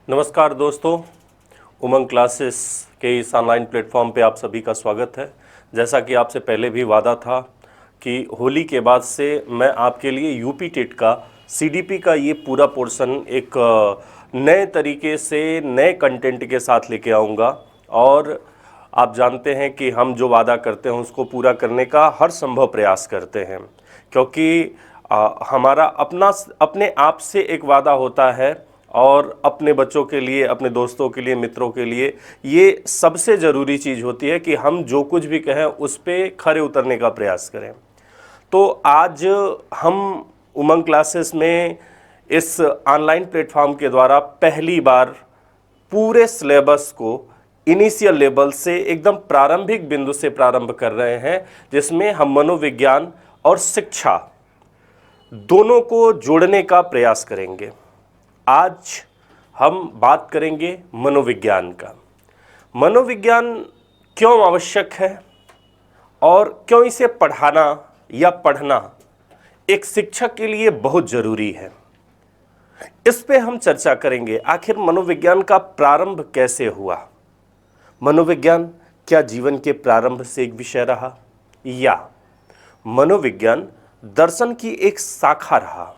नमस्कार दोस्तों, उमंग क्लासेस के इस ऑनलाइन प्लेटफॉर्म पे आप सभी का स्वागत है। जैसा कि आपसे पहले भी वादा था कि होली के बाद से मैं आपके लिए यूपी टेट का सीडीपी का ये पूरा पोर्शन एक नए तरीके से नए कंटेंट के साथ लेके आऊँगा। और आप जानते हैं कि हम जो वादा करते हैं उसको पूरा करने का हर संभव प्रयास करते हैं, क्योंकि हमारा अपने आप से एक वादा होता है और अपने बच्चों के लिए, अपने दोस्तों के लिए, मित्रों के लिए ये सबसे ज़रूरी चीज़ होती है कि हम जो कुछ भी कहें उस पर खरे उतरने का प्रयास करें। तो आज हम उमंग क्लासेस में इस ऑनलाइन प्लेटफॉर्म के द्वारा पहली बार पूरे सिलेबस को इनिशियल लेवल से एकदम प्रारंभिक बिंदु से प्रारंभ कर रहे हैं, जिसमें हम मनोविज्ञान और शिक्षा दोनों को जोड़ने का प्रयास करेंगे। आज हम बात करेंगे मनोविज्ञान का। मनोविज्ञान क्यों आवश्यक है और क्यों इसे पढ़ाना या पढ़ना एक शिक्षक के लिए बहुत ज़रूरी है, इस पे हम चर्चा करेंगे। आखिर मनोविज्ञान का प्रारंभ कैसे हुआ? मनोविज्ञान क्या जीवन के प्रारंभ से एक विषय रहा, या मनोविज्ञान दर्शन की एक शाखा रहा?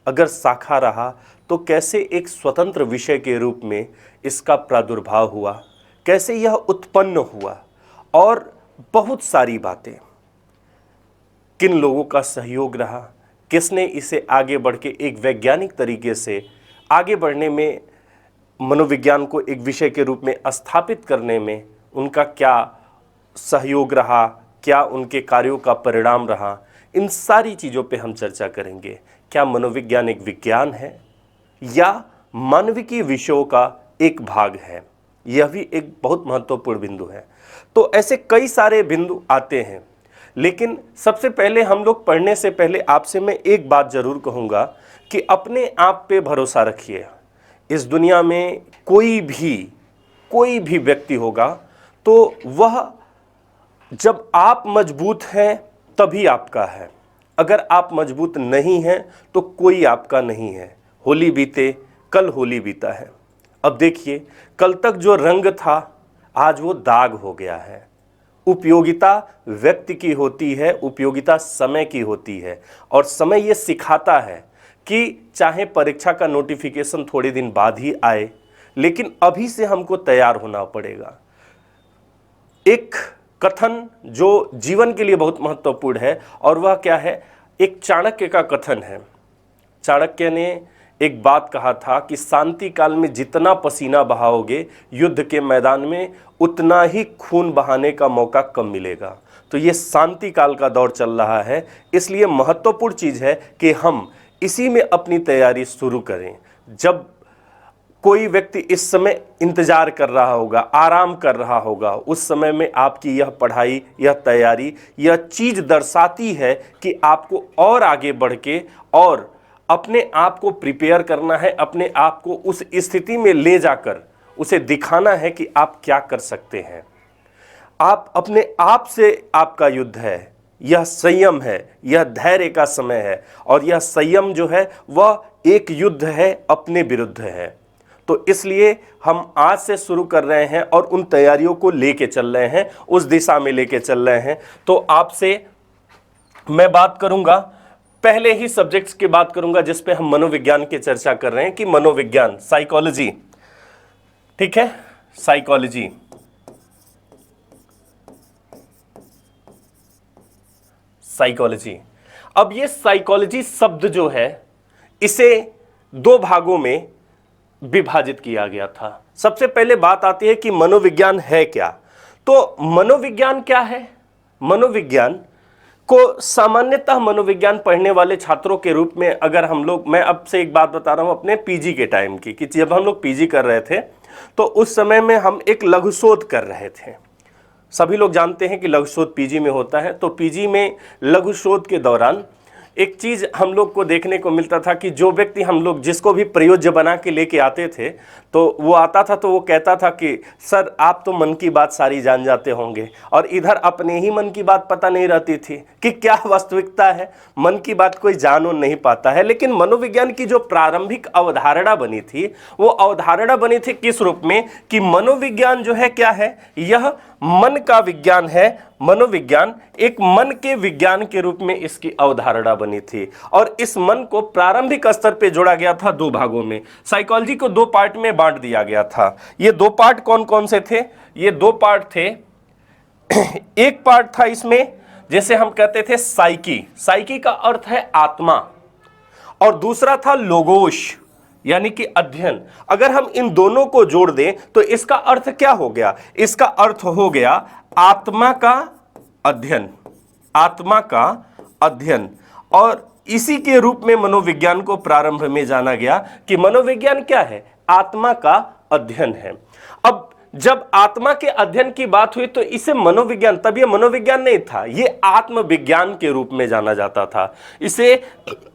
अगर शाखा रहा तो कैसे एक स्वतंत्र विषय के रूप में इसका प्रादुर्भाव हुआ, कैसे यह उत्पन्न हुआ, और बहुत सारी बातें। किन लोगों का सहयोग रहा, किसने इसे आगे बढ़ के एक वैज्ञानिक तरीके से आगे बढ़ने में, मनोविज्ञान को एक विषय के रूप में स्थापित करने में उनका क्या सहयोग रहा, क्या उनके कार्यों का परिणाम रहा, इन सारी चीज़ों पे हम चर्चा करेंगे। क्या मनोविज्ञान एक विज्ञान है या मानविकी विषयों का एक भाग है? यह भी एक बहुत महत्वपूर्ण बिंदु है। तो ऐसे कई सारे बिंदु आते हैं, लेकिन सबसे पहले हम लोग पढ़ने से पहले आपसे मैं एक बात ज़रूर कहूँगा कि अपने आप पे भरोसा रखिए। इस दुनिया में कोई भी व्यक्ति होगा तो वह, जब आप मजबूत हैं तभी आपका है। अगर आप मजबूत नहीं हैं तो कोई आपका नहीं है। होली बीते, कल होली बीता है। अब देखिए, कल तक जो रंग था आज वो दाग हो गया है। उपयोगिता व्यक्ति की होती है, उपयोगिता समय की होती है, और समय ये सिखाता है कि चाहे परीक्षा का नोटिफिकेशन थोड़े दिन बाद ही आए, लेकिन अभी से हमको तैयार होना पड़ेगा। एक कथन जो जीवन के लिए बहुत महत्वपूर्ण है, और वह क्या है? एक चाणक्य का कथन है। चाणक्य ने एक बात कहा था कि शांति काल में जितना पसीना बहाओगे युद्ध के मैदान में, उतना ही खून बहाने का मौका कम मिलेगा। तो ये शांति काल का दौर चल रहा है, इसलिए महत्वपूर्ण चीज़ है कि हम इसी में अपनी तैयारी शुरू करें। जब कोई व्यक्ति इस समय इंतजार कर रहा होगा, आराम कर रहा होगा, उस समय में आपकी यह पढ़ाई, यह तैयारी, यह चीज़ दर्शाती है कि आपको और आगे बढ़ के और अपने आप को प्रिपेयर करना है, अपने आप को उस स्थिति में ले जाकर उसे दिखाना है कि आप क्या कर सकते हैं। आप अपने आप से, आपका युद्ध है, यह संयम है, यह धैर्य का समय है, और यह संयम जो है वह एक युद्ध है, अपने विरुद्ध है। तो इसलिए हम आज से शुरू कर रहे हैं और उन तैयारियों को लेके चल रहे हैं, उस दिशा में लेके चल रहे हैं। तो आपसे मैं बात करूंगा, पहले ही सब्जेक्ट्स की बात करूंगा जिस पे हम मनोविज्ञान की चर्चा कर रहे हैं, कि मनोविज्ञान, साइकोलॉजी, ठीक है, साइकोलॉजी। साइकोलॉजी, अब ये साइकोलॉजी शब्द जो है इसे दो भागों में विभाजित किया गया था। सबसे पहले बात आती है कि मनोविज्ञान है क्या। तो मनोविज्ञान क्या है? मनोविज्ञान को सामान्यतः मनोविज्ञान पढ़ने वाले छात्रों के रूप में अगर हम लोग, मैं अब से एक बात बता रहा हूं अपने पीजी के टाइम की, कि जब हम लोग पीजी कर रहे थे तो उस समय में हम एक लघु शोध कर रहे थे। सभी लोग जानते हैं कि लघु शोध पीजी में होता है। तो पीजी में लघु शोध के दौरान एक चीज़ हम लोग को देखने को मिलता था कि जो व्यक्ति हम लोग जिसको भी प्रयोज्य बना के लेके आते थे, तो वो आता था तो वो कहता था कि सर आप तो मन की बात सारी जान जाते होंगे, और इधर अपने ही मन की बात पता नहीं रहती थी कि क्या वास्तविकता है। मन की बात कोई जान नहीं पाता है। लेकिन मनोविज्ञान की जो प्रारंभिक अवधारणा बनी थी, वो अवधारणा बनी थी किस रूप में कि मनोविज्ञान जो है क्या है, यह मन का विज्ञान है। मनोविज्ञान एक मन के विज्ञान के रूप में इसकी अवधारणा बनी थी, और इस मन को प्रारंभिक स्तर पे जोड़ा गया था दो भागों में। साइकोलॉजी को दो पार्ट में बांट दिया गया था। ये दो पार्ट कौन कौन से थे? ये दो पार्ट थे। एक पार्ट था इसमें जैसे हम कहते थे साइकी, साइकी का अर्थ है आत्मा, और दूसरा था लोगोश यानी कि अध्ययन। अगर हम इन दोनों को जोड़ दें तो इसका अर्थ क्या हो गया? इसका अर्थ हो गया आत्मा का अध्ययन, आत्मा का अध्ययन। और इसी के रूप में मनोविज्ञान को प्रारंभ में जाना गया कि मनोविज्ञान क्या है? आत्मा का अध्ययन है। अब जब आत्मा के अध्ययन की बात हुई तो इसे मनोविज्ञान, तब यह मनोविज्ञान नहीं था, यह आत्मविज्ञान के रूप में जाना जाता था। इसे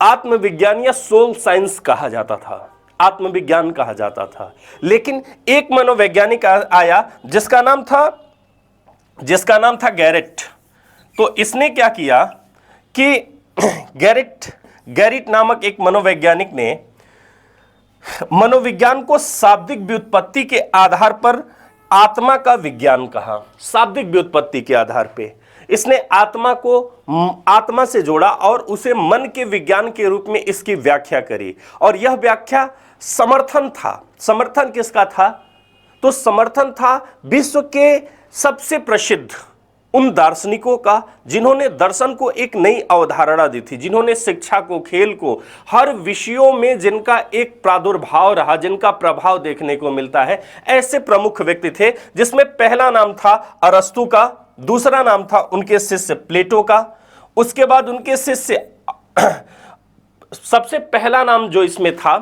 आत्मविज्ञान या सोल साइंस कहा जाता था, आत्मविज्ञान कहा जाता था। लेकिन एक मनोवैज्ञानिक आया जिसका नाम था गैरेट। तो इसने क्या किया कि गैरेट नामक एक मनोवैज्ञानिक ने मनोविज्ञान को शाब्दिक व्युत्पत्ति के आधार पर आत्मा का विज्ञान कहा। शाब्दिक व्युत्पत्ति के आधार पे इसने आत्मा को आत्मा से जोड़ा और उसे मन के विज्ञान के रूप में इसकी व्याख्या करी। और यह व्याख्या समर्थन था। समर्थन किसका था? तो समर्थन था विश्व के सबसे प्रसिद्ध उन दार्शनिकों का जिन्होंने दर्शन को एक नई अवधारणा दी थी, जिन्होंने शिक्षा को, खेल को, हर विषयों में जिनका एक प्रादुर्भाव रहा, जिनका प्रभाव देखने को मिलता है। ऐसे प्रमुख व्यक्ति थे जिसमें पहला नाम था अरस्तु का, दूसरा नाम था उनके शिष्य प्लेटो का, उसके बाद उनके शिष्य सबसे पहला नाम जो इसमें था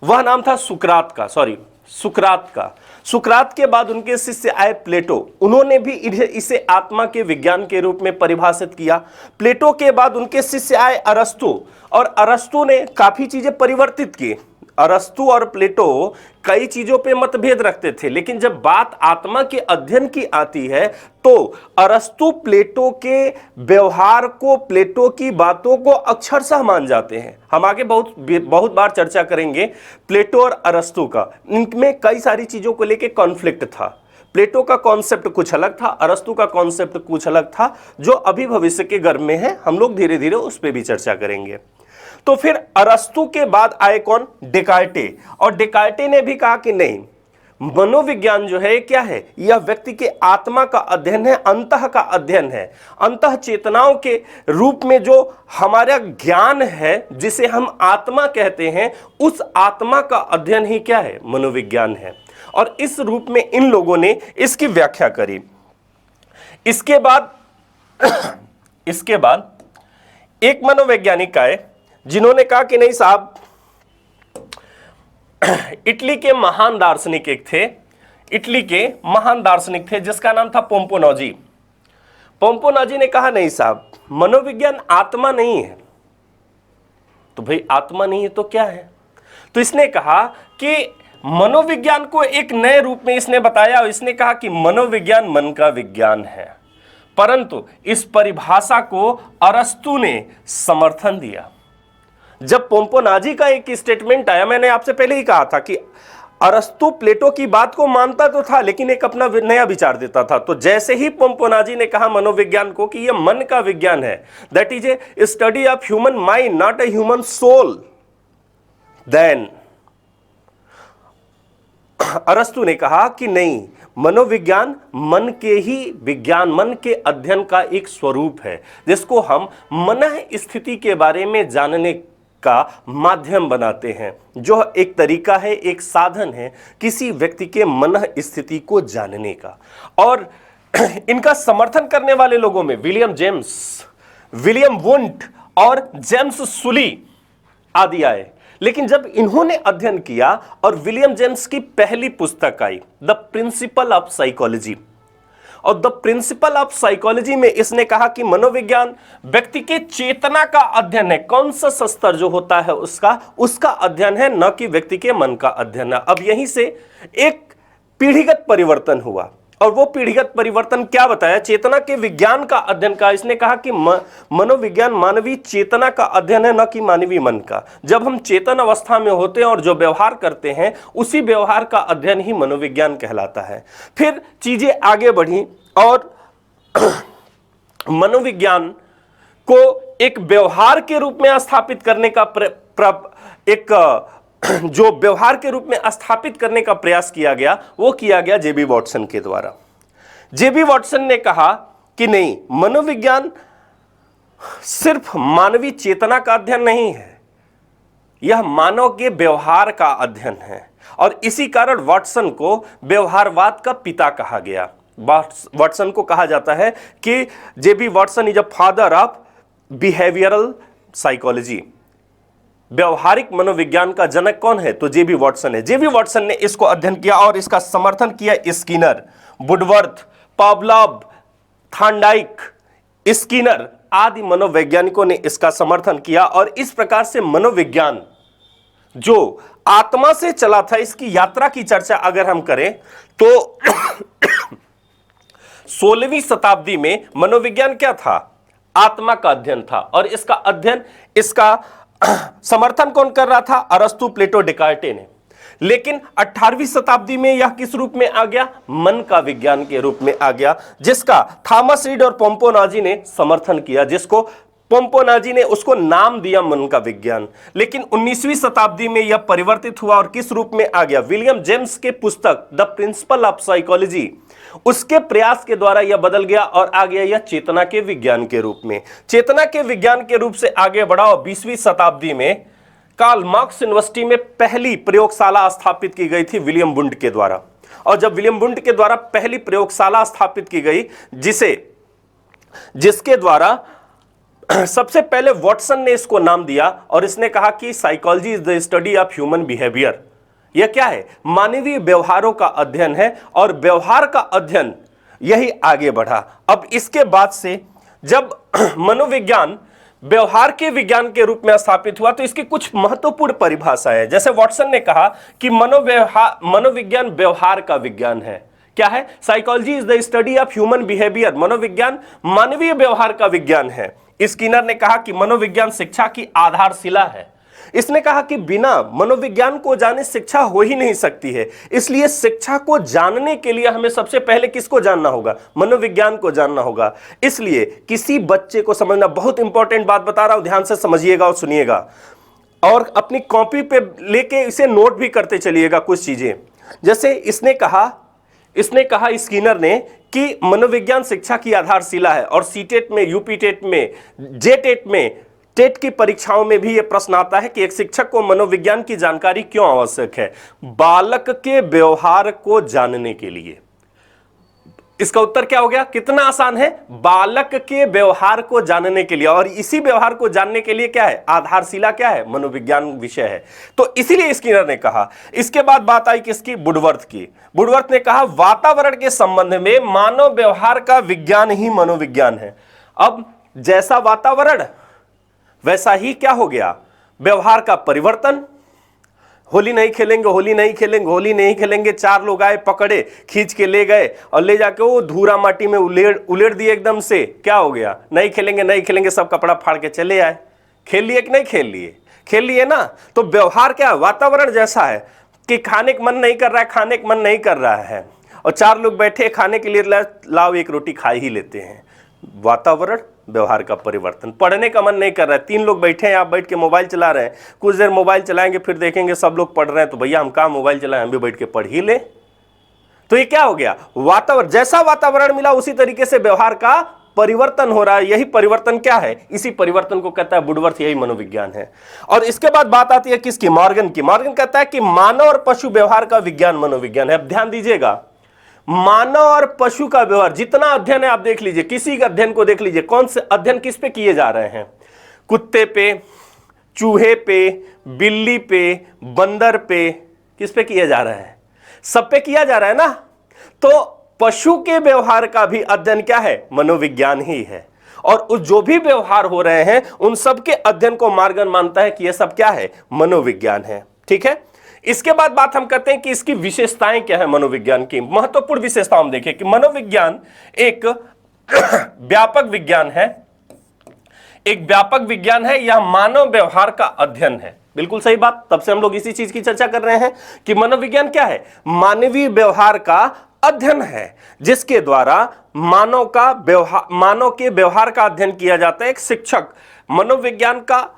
वह नाम था सुकरात का। सुकरात के बाद उनके शिष्य आए प्लेटो। उन्होंने भी इसे आत्मा के विज्ञान के रूप में परिभाषित किया। प्लेटो के बाद उनके शिष्य आए अरस्तु, और अरस्तु ने काफी चीजें परिवर्तित की। अरस्तु और प्लेटो कई चीजों पे मतभेद रखते थे, लेकिन जब बात आत्मा के अध्ययन की आती है तो अरस्तु प्लेटो के व्यवहार को, प्लेटो की बातों को अक्षरशः मान जाते हैं। हम आगे बहुत बार चर्चा करेंगे प्लेटो और अरस्तु का। इनमें कई सारी चीजों को लेकर कॉन्फ्लिक्ट था। प्लेटो का कॉन्सेप्ट कुछ अलग था, अरस्तु का कॉन्सेप्ट कुछ अलग था, जो अभी भविष्य के गर्भ में है। हम लोग धीरे धीरे उस पर भी चर्चा करेंगे। तो फिर अरस्तु के बाद आए कौन? डेकार्टे। और डेकार्टे ने भी कहा कि नहीं, मनोविज्ञान जो है क्या है? यह व्यक्ति के आत्मा का अध्ययन है, अंतः का अध्ययन है। अंतः चेतनाओं के रूप में जो हमारा ज्ञान है, जिसे हम आत्मा कहते हैं, उस आत्मा का अध्ययन ही क्या है? मनोविज्ञान है। और इस रूप में इन लोगों ने इसकी व्याख्या करी। इसके बाद एक मनोवैज्ञानिक आए जिन्होंने कहा कि नहीं साहब, इटली के महान दार्शनिक एक थे, इटली के महान दार्शनिक थे जिसका नाम था पोम्पोनोजी। पोम्पोनोजी ने कहा नहीं साहब, मनोविज्ञान आत्मा नहीं है। तो भाई आत्मा नहीं है तो क्या है? तो इसने कहा कि मनोविज्ञान को एक नए रूप में इसने बताया, और इसने कहा कि मनोविज्ञान मन का विज्ञान है। परंतु इस परिभाषा को अरस्तु ने समर्थन दिया। जब पोम्पोनाजी का एक स्टेटमेंट आया, मैंने आपसे पहले ही कहा था कि अरस्तु प्लेटो की बात को मानता तो था, लेकिन एक अपना नया विचार देता था। तो जैसे ही पोम्पोनाजी ने कहा मनोविज्ञान को कि यह मन का विज्ञान है, that is a study of human mind, not a human soul, then अरस्तु ने कहा कि नहीं, मनोविज्ञान मन के ही विज्ञान, मन के अध्ययन का एक स्वरूप है, जिसको हम मन स्थिति के बारे में जानने का माध्यम बनाते हैं, जो एक तरीका है, एक साधन है किसी व्यक्ति के मन स्थिति को जानने का। और इनका समर्थन करने वाले लोगों में विलियम जेम्स, विलियम वुंट और जेम्स सुली आदि आए। लेकिन जब इन्होंने अध्ययन किया और विलियम जेम्स की पहली पुस्तक आई, द प्रिंसिपल ऑफ साइकोलॉजी, और द प्रिंसिपल ऑफ साइकोलॉजी में इसने कहा कि मनोविज्ञान व्यक्ति के चेतना का अध्ययन है, कॉन्शियस स्तर जो होता है उसका अध्ययन है, न कि व्यक्ति के मन का अध्ययन है। अब यहीं से एक पीढ़ीगत परिवर्तन हुआ, और वो पीढ़ीगत परिवर्तन क्या बताया? चेतना के विज्ञान का अध्ययन का। इसने कहा कि मनोविज्ञान मानवीय चेतना का अध्ययन है, न कि मानवीय मन का। जब हम चेतन अवस्था में होते हैं और जो व्यवहार करते हैं उसी व्यवहार का अध्ययन ही मनोविज्ञान कहलाता है। फिर चीजें आगे बढ़ी और मनोविज्ञान को एक व्यवहार के रूप में स्थापित करने का जो व्यवहार के रूप में स्थापित करने का प्रयास किया गया, वो किया गया जेबी वॉटसन के द्वारा। जेबी वॉटसन ने कहा कि नहीं, मनोविज्ञान सिर्फ मानवीय चेतना का अध्ययन नहीं है, यह मानव के व्यवहार का अध्ययन है। और इसी कारण वॉटसन को व्यवहारवाद का पिता कहा गया। वॉटसन को कहा जाता है कि JB Watson is a father of behavioural psychology. व्यवहारिक मनोविज्ञान का जनक कौन है? तो जेबी वॉटसन है। जेबी वॉटसन ने इसको अध्ययन किया और इसका समर्थन किया Skinner, Woodworth, Pavlov, Thorndike, Skinner आदि मनोवैज्ञानिकों ने इसका समर्थन किया। और इस प्रकार से मनोविज्ञान जो आत्मा से चला था, इसकी यात्रा की चर्चा अगर हम करें तो 16वीं शताब्दी में मनोविज्ञान क्या था? आत्मा का अध्ययन था। और इसका अध्ययन, इसका समर्थन कौन कर रहा था? अरस्तु, प्लेटो, डेकार्टे ने। लेकिन 18वीं शताब्दी में यह किस रूप में आ गया? मन का विज्ञान के रूप में आ गया, जिसका थॉमस रीड और पोम्पोनाजी ने समर्थन किया, जिसको पोम्पोनाजी ने उसको नाम दिया मन का विज्ञान। लेकिन 19वीं शताब्दी में यह परिवर्तित हुआ और किस रूप में आ गया? विलियम जेम्स के पुस्तक द प्रिंसिपल ऑफ साइकोलॉजी, उसके प्रयास के द्वारा यह बदल गया और आ गया यह चेतना के विज्ञान के रूप में। चेतना के विज्ञान के रूप से आगे बढ़ा और 20वीं शताब्दी में कार्ल मार्क्स यूनिवर्सिटी में पहली प्रयोगशाला स्थापित की गई थी विलियम वुंड के द्वारा। और जब विलियम वुंड के द्वारा पहली प्रयोगशाला स्थापित की गई, जिसके द्वारा सबसे पहले वॉटसन ने इसको नाम दिया और इसने कहा कि psychology is the study of human behaviour. यह क्या है? मानवीय व्यवहारों का अध्ययन है, और व्यवहार का अध्ययन यही आगे बढ़ा। अब इसके बाद से जब मनोविज्ञान व्यवहार के विज्ञान के रूप में स्थापित हुआ तो इसकी कुछ महत्वपूर्ण परिभाषाएं हैं। जैसे वॉटसन ने कहा कि मनोविज्ञान व्यवहार का विज्ञान है। क्या है? Psychology is the study of human behaviour. मनोविज्ञान मानवीय व्यवहार का विज्ञान है। स्किनर ने कहा कि मनोविज्ञान शिक्षा की आधारशिला है। इसने कहा कि बिना मनोविज्ञान को जाने शिक्षा हो ही नहीं सकती है, इसलिए शिक्षा को जानने के लिए हमें सबसे पहले किसको जानना होगा? मनोविज्ञान को जानना होगा। इसलिए किसी बच्चे को समझना, बहुत इंपॉर्टेंट बात बता रहा हूं, ध्यान से समझिएगा और सुनिएगा, और अपनी कॉपी पे लेके इसे नोट भी करते चलिएगा कुछ चीजें। जैसे इसने कहा स्किनर ने कि मनोविज्ञान शिक्षा की आधारशिला है, और सीटेट में, यूपी टेट में, जेटेट में, टेट की परीक्षाओं में भी यह प्रश्न आता है कि एक शिक्षक को मनोविज्ञान की जानकारी क्यों आवश्यक है? बालक के व्यवहार को जानने के लिए। इसका उत्तर क्या हो गया? कितना आसान है? बालक के व्यवहार को जानने के लिए, और इसी व्यवहार को जानने के लिए क्या है? आधारशिला क्या है? मनोविज्ञान विषय है। तो इसीलिए स्किनर ने कहा। इसके बाद बात आई किसकी? वुडवर्थ की। वुडवर्थ ने कहा वातावरण के संबंध में मानव व्यवहार का विज्ञान ही मनोविज्ञान है। अब जैसा वातावरण वैसा ही क्या हो गया? व्यवहार का परिवर्तन। होली नहीं खेलेंगे, होली नहीं खेलेंगे, होली नहीं खेलेंगे, चार लोग आए, पकड़े, खींच के ले गए और ले जाके वो धूरा माटी में उलेड़ दिए एकदम से। क्या हो गया? नहीं खेलेंगे, नहीं खेलेंगे, सब कपड़ा फाड़ के चले आए। खेल लिए कि नहीं खेल लिए? खेल लिए ना। तो व्यवहार क्या है? वातावरण जैसा है कि खाने का मन नहीं कर रहा है, खाने का मन नहीं कर रहा है, और चार लोग बैठे खाने के लिए, लाओ एक रोटी खा ही लेते हैं। वातावरण, व्यवहार का परिवर्तन। पढ़ने का मन नहीं कर रहा है, तीन लोग बैठे हैं, आप बैठ के मोबाइल चला रहे हैं, कुछ देर मोबाइल चलाएंगे, फिर देखेंगे सब लोग पढ़ रहे हैं, तो भैया हम कहाँ मोबाइल चलाएं, हम भी बैठ के पढ़ ही ले। तो ये क्या हो गया? वातावरण, जैसा वातावरण मिला उसी तरीके से व्यवहार का परिवर्तन हो रहा है। यही परिवर्तन क्या है? इसी परिवर्तन को कहता है वुडवर्थ, यही मनोविज्ञान है। और इसके बाद बात आती है किसकी? मॉर्गन की। मॉर्गन कहता है कि मानव और पशु व्यवहार का विज्ञान मनोविज्ञान है। अब ध्यान दीजिएगा, मानव और पशु का व्यवहार जितना अध्ययन है, आप देख लीजिए, किसी का अध्ययन को देख लीजिए, कौन से अध्ययन किस पे किए जा रहे हैं? कुत्ते पे, चूहे पे, बिल्ली पे, बंदर पे, किस पे किया जा रहा है? सब पे किया जा रहा है ना। तो पशु के व्यवहार का भी अध्ययन क्या है? मनोविज्ञान ही है। और उस जो भी व्यवहार हो रहे हैं उन सब के अध्ययन को मार्गन मानता है कि यह सब क्या है? मनोविज्ञान है। ठीक है, इसके बाद बात हम करते हैं कि इसकी विशेषताएं क्या है। मनोविज्ञान की महत्वपूर्ण विशेषता हम देखें कि मनोविज्ञान एक व्यापक विज्ञान है, एक व्यापक विज्ञान है, यह मानव व्यवहार का अध्ययन है। बिल्कुल सही बात, तब से हम लोग इसी चीज की चर्चा कर रहे हैं कि मनोविज्ञान क्या है? मानवीय व्यवहार का अध्ययन है, जिसके द्वारा मानव के व्यवहार का अध्ययन किया जाता है। एक शिक्षक मनोविज्ञान का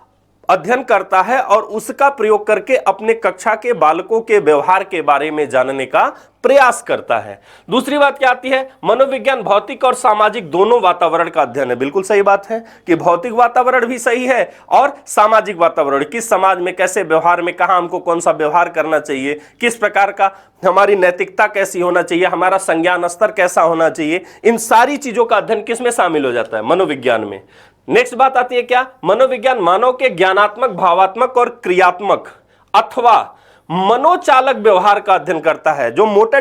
अध्ययन करता है और उसका प्रयोग करके अपने कक्षा के बालकों के व्यवहार के बारे में जानने का प्रयास करता है। दूसरी बात क्या आती है? मनोविज्ञान भौतिक और सामाजिक दोनों वातावरण का अध्ययन है। बिल्कुल सही बात है कि भौतिक वातावरण भी सही है और सामाजिक वातावरण, किस समाज में कैसे व्यवहार में कहां हमको कौन सा व्यवहार करना चाहिए, किस प्रकार का हमारी नैतिकता कैसी होना चाहिए, हमारा संज्ञान स्तर कैसा होना चाहिए, इन सारी चीजों का अध्ययन किस में शामिल हो जाता है? मनोविज्ञान में। नेक्स्ट बात आती है क्या? मनोविज्ञान मानव के ज्ञानात्मक, भावात्मक और क्रियात्मक अथवा मनोचालक व्यवहार का अध्ययन करता है। जो मोटर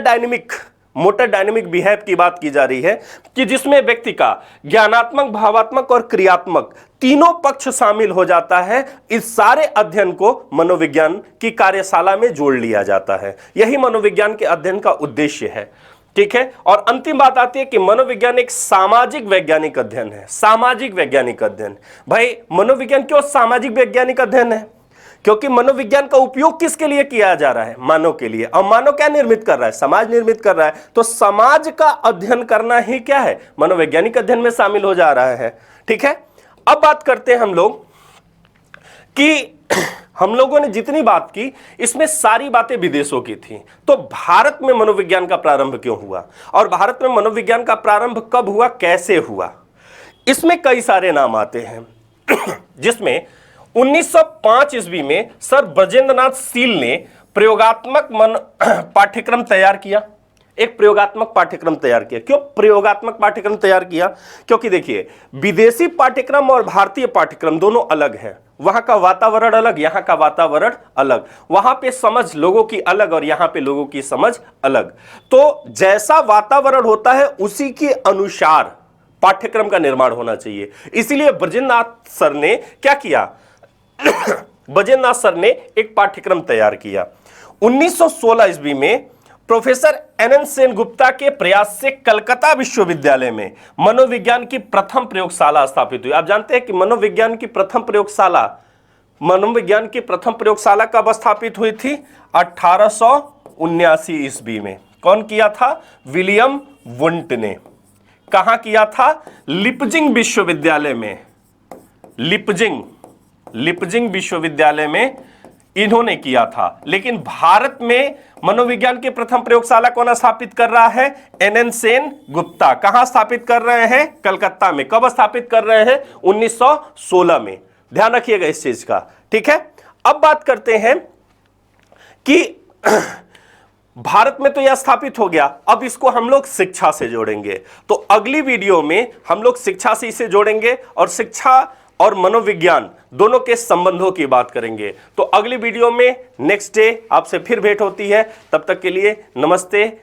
डायनेमिक बिहेव की बात की जा रही है कि जिसमें व्यक्ति का ज्ञानात्मक, भावात्मक और क्रियात्मक तीनों पक्ष शामिल हो जाता है। इस सारे अध्ययन को मनोविज्ञान की कार्यशाला में जोड़ लिया जाता है। यही मनोविज्ञान के अध्ययन का उद्देश्य है। ठीक है, और अंतिम बात आती है कि मनोविज्ञान एक सामाजिक वैज्ञानिक अध्ययन है। सामाजिक वैज्ञानिक अध्ययन, भाई मनोविज्ञान क्यों सामाजिक वैज्ञानिक अध्ययन है? क्योंकि मनोविज्ञान का उपयोग किसके लिए किया जा रहा है? मानव के लिए। और मानव क्या निर्मित कर रहा है? समाज निर्मित कर रहा है। तो समाज का अध्ययन करना ही क्या है? मनोवैज्ञानिक अध्ययन में शामिल हो जा रहा है। ठीक है, अब बात करते हैं हम लोग कि हम लोगों ने जितनी बात की इसमें सारी बातें विदेशों की थी। तो भारत में मनोविज्ञान का प्रारंभ क्यों हुआ और भारत में मनोविज्ञान का प्रारंभ कब हुआ, कैसे हुआ? इसमें कई सारे नाम आते हैं जिसमें 1905 ईस्वी में सर ब्रजेंद्रनाथ सील ने प्रयोगात्मक पाठ्यक्रम तैयार किया। एक प्रयोगात्मक पाठ्यक्रम तैयार किया। क्यों प्रयोगात्मक पाठ्यक्रम तैयार किया? क्योंकि देखिए, विदेशी पाठ्यक्रम और भारतीय पाठ्यक्रम दोनों अलग हैं। वहां का वातावरण अलग, यहां का वातावरण अलग, वहां पे समझ लोगों की अलग और यहां पे लोगों की समझ अलग। तो जैसा वातावरण होता है उसी के अनुसार पाठ्यक्रम का निर्माण होना चाहिए। इसीलिए ब्रजेंद्रनाथ सर ने क्या किया? ब्रजेंद्रनाथ सर ने एक पाठ्यक्रम तैयार किया। 1916 ईस्वी में प्रोफेसर एन सेन गुप्ता के प्रयास से कलकत्ता विश्वविद्यालय में मनोविज्ञान की प्रथम प्रयोगशाला स्थापित हुई। आप जानते हैं कि मनोविज्ञान की प्रथम प्रयोगशाला कब स्थापित हुई थी? 1879 ईस्वी में। कौन किया था? विलियम वुंट ने। कहां किया था? लिपजिंग विश्वविद्यालय में। लिपजिंग विश्वविद्यालय में इन्होंने किया था। लेकिन भारत में मनोविज्ञान की प्रथम प्रयोगशाला कौन स्थापित कर रहा है? एन सेन गुप्ता। कहां स्थापित कर रहे हैं? कलकत्ता में। कब स्थापित कर रहे हैं? 1916 में। ध्यान रखिएगा इस चीज का। ठीक है, अब बात करते हैं कि भारत में तो यह स्थापित हो गया, अब इसको हम लोग शिक्षा से जोड़ेंगे। तो अगली वीडियो में हम लोग शिक्षा से इसे जोड़ेंगे और शिक्षा और मनोविज्ञान दोनों के संबंधों की बात करेंगे। तो अगली वीडियो में नेक्स्ट डे आपसे फिर भेंट होती है। तब तक के लिए नमस्ते,